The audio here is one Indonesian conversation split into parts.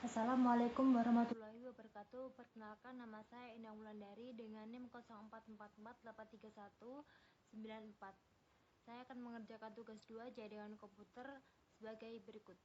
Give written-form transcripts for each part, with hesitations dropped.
Assalamualaikum warahmatullahi wabarakatuh. Perkenalkan, nama saya Indah Wulandari dengan NIM 0444831994. Saya akan mengerjakan tugas 2 jaringan komputer sebagai berikut.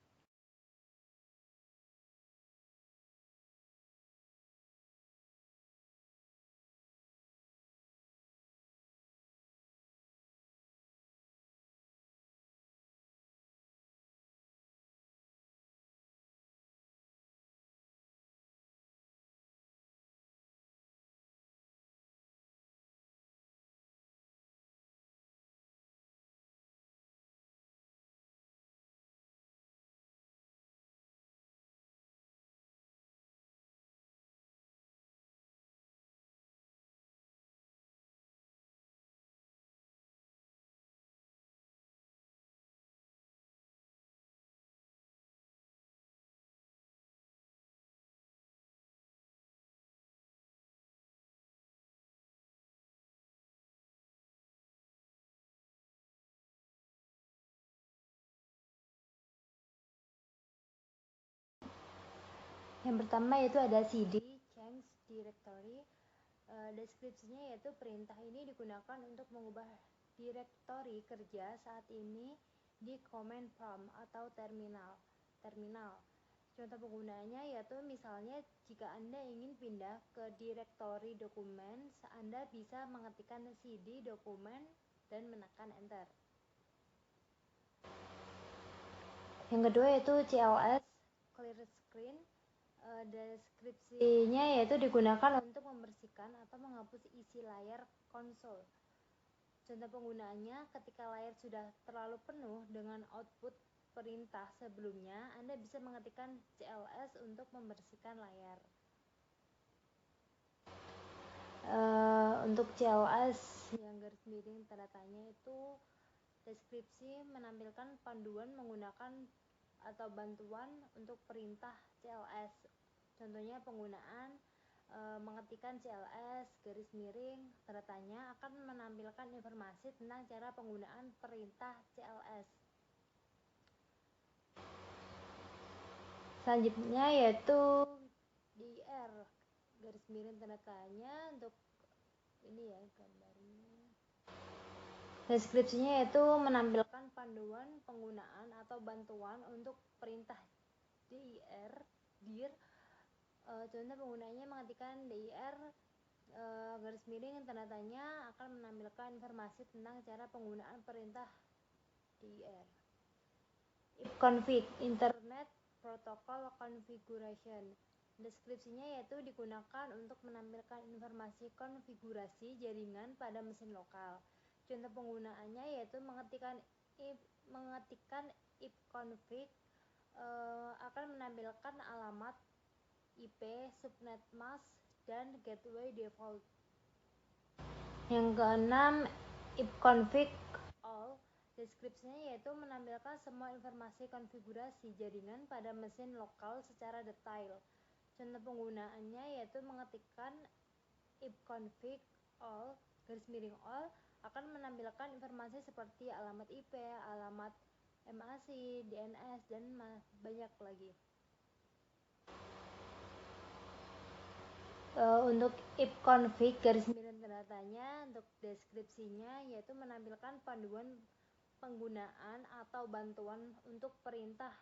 Yang pertama yaitu ada cd change directory. Deskripsinya yaitu perintah ini digunakan untuk mengubah direktori kerja saat ini di command prompt atau terminal. Contoh penggunaannya yaitu misalnya jika Anda ingin pindah ke direktori dokumen, Anda bisa mengetikkan cd dokumen dan menekan enter. Yang kedua yaitu CLS clear screen. Deskripsinya yaitu digunakan untuk membersihkan atau menghapus isi layar konsol. Contoh penggunaannya, ketika layar sudah terlalu penuh dengan output perintah sebelumnya, Anda bisa mengetikkan CLS untuk membersihkan layar. Untuk CLS yang garis miring tanda tanya itu deskripsi menampilkan panduan menggunakan atau bantuan untuk perintah CLS. Contohnya penggunaan mengetikkan CLS garis miring tanda tanya akan menampilkan informasi tentang cara penggunaan perintah CLS. Selanjutnya yaitu dir garis miring tanda tanya untuk ini ya gambarnya. Deskripsinya yaitu menampilkan panduan penggunaan atau bantuan untuk perintah dir. Contoh penggunanya mengetikkan dir garis miring tanda tanya akan menampilkan informasi tentang cara penggunaan perintah dir. Ipconfig Internet Protocol Configuration. Deskripsinya yaitu digunakan untuk menampilkan informasi konfigurasi jaringan pada mesin lokal. Contoh penggunaannya yaitu mengetikkan ipconfig akan menampilkan alamat IP, subnet mask, dan gateway default. Yang keenam, ipconfig all. Deskripsinya yaitu menampilkan semua informasi konfigurasi jaringan pada mesin lokal secara detail. Contoh penggunaannya yaitu mengetikkan ipconfig all garis miring all akan menampilkan informasi seperti alamat IP, alamat MAC, DNS, dan banyak lagi. Untuk ipconfig garis miring tanda tanya untuk deskripsinya yaitu menampilkan panduan penggunaan atau bantuan untuk perintah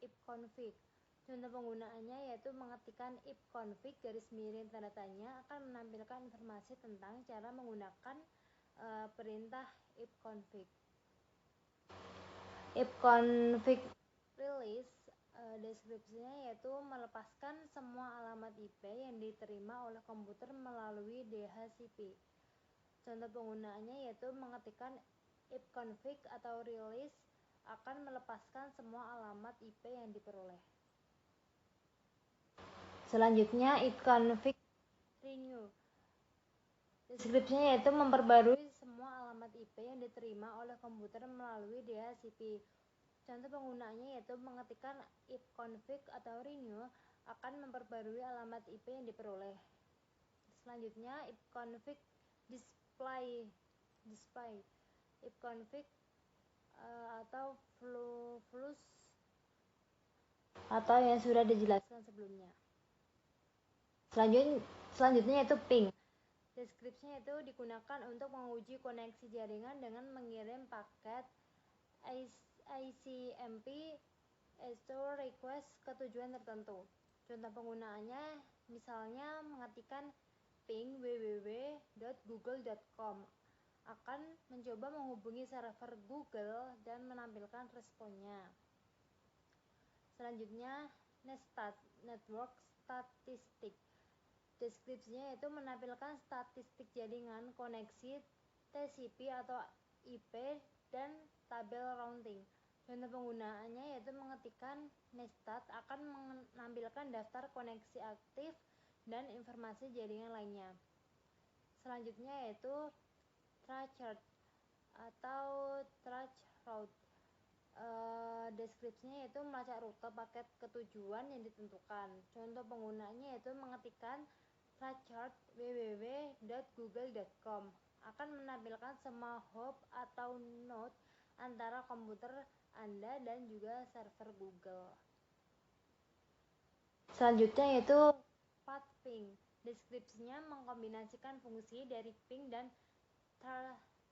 ipconfig. Contoh penggunaannya yaitu mengetikkan ipconfig garis miring tanda tanya akan menampilkan informasi tentang cara menggunakan perintah ipconfig. Ipconfig release deskripsinya yaitu melepaskan semua alamat IP yang diterima oleh komputer melalui DHCP. Contoh penggunaannya yaitu mengetikkan ipconfig atau release akan melepaskan semua alamat IP yang diperoleh. Selanjutnya ipconfig renew. Deskripsinya yaitu memperbarui semua alamat IP yang diterima oleh komputer melalui DHCP. Contoh penggunaannya yaitu mengetikkan ipconfig atau renew akan memperbarui alamat IP yang diperoleh. Selanjutnya ipconfig display. Ipconfig atau flush atau yang sudah dijelaskan sebelumnya. Selanjutnya itu ping. Deskripsinya itu digunakan untuk menguji koneksi jaringan dengan mengirim paket ICMP itu request ke tujuan tertentu. Contoh penggunaannya misalnya mengetikkan ping www.google.com akan mencoba menghubungi server Google dan menampilkan responnya. Selanjutnya Nestat Network Statistik. Deskripsinya itu menampilkan statistik jaringan, koneksi, TCP atau IP, dan tabel routing. Contoh penggunaannya yaitu mengetikkan Nestat akan menampilkan daftar koneksi aktif dan informasi jaringan lainnya. Selanjutnya yaitu Trachart atau Tracheroute. Deskripsinya yaitu melacak rute paket ke tujuan yang ditentukan. Contoh penggunaannya yaitu mengetikkan Trachart www.google.com akan menampilkan semua hop atau node antara komputer Anda dan juga server Google. Selanjutnya yaitu path-ping. Deskripsinya mengkombinasikan fungsi dari ping dan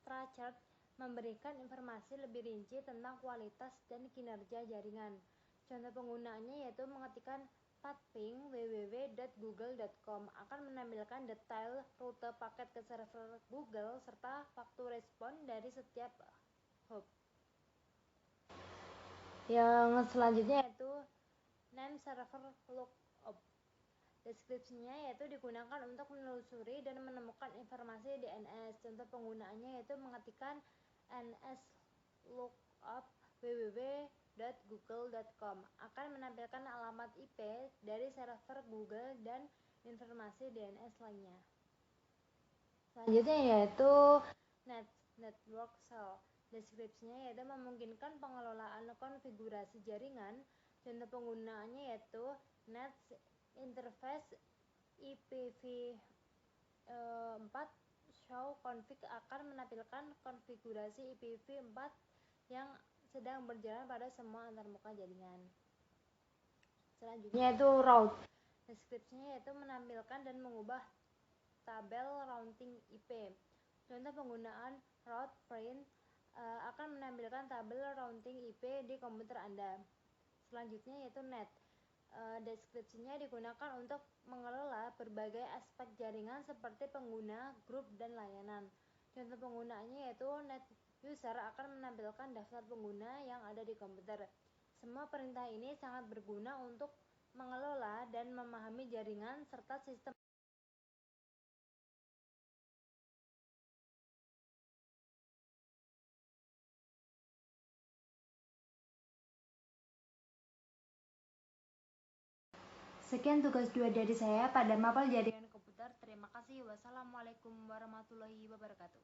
Trachart memberikan informasi lebih rinci tentang kualitas dan kinerja jaringan. Contoh penggunaannya yaitu mengetikkan path-ping www.google.com akan menampilkan detail rute paket ke server Google serta waktu respon dari setiap hop. Yang selanjutnya yaitu name server lookup. Deskripsinya yaitu digunakan untuk menelusuri dan menemukan informasi DNS. Contoh penggunaannya yaitu mengetikkan nslookup www.google.com akan menampilkan alamat IP dari server Google dan informasi DNS lainnya. Selanjutnya yaitu network cell. Deskripsinya yaitu memungkinkan pengelolaan konfigurasi jaringan. Contoh penggunaannya yaitu net interface IPv4 show config akan menampilkan konfigurasi IPv4 yang sedang berjalan pada semua antarmuka jaringan. Selanjutnya yaitu route. Deskripsinya yaitu menampilkan dan mengubah tabel routing IP. Contoh penggunaan route print akan menampilkan tabel routing IP di komputer Anda. Selanjutnya yaitu net. Deskripsinya digunakan untuk mengelola berbagai aspek jaringan seperti pengguna, grup, dan layanan. Contoh penggunaannya yaitu net user akan menampilkan daftar pengguna yang ada di komputer. Semua perintah ini sangat berguna untuk mengelola dan memahami jaringan serta sistem. Sekian tugas 2 dari saya pada mapel jaringan komputer. Terima kasih. Wassalamualaikum warahmatullahi wabarakatuh.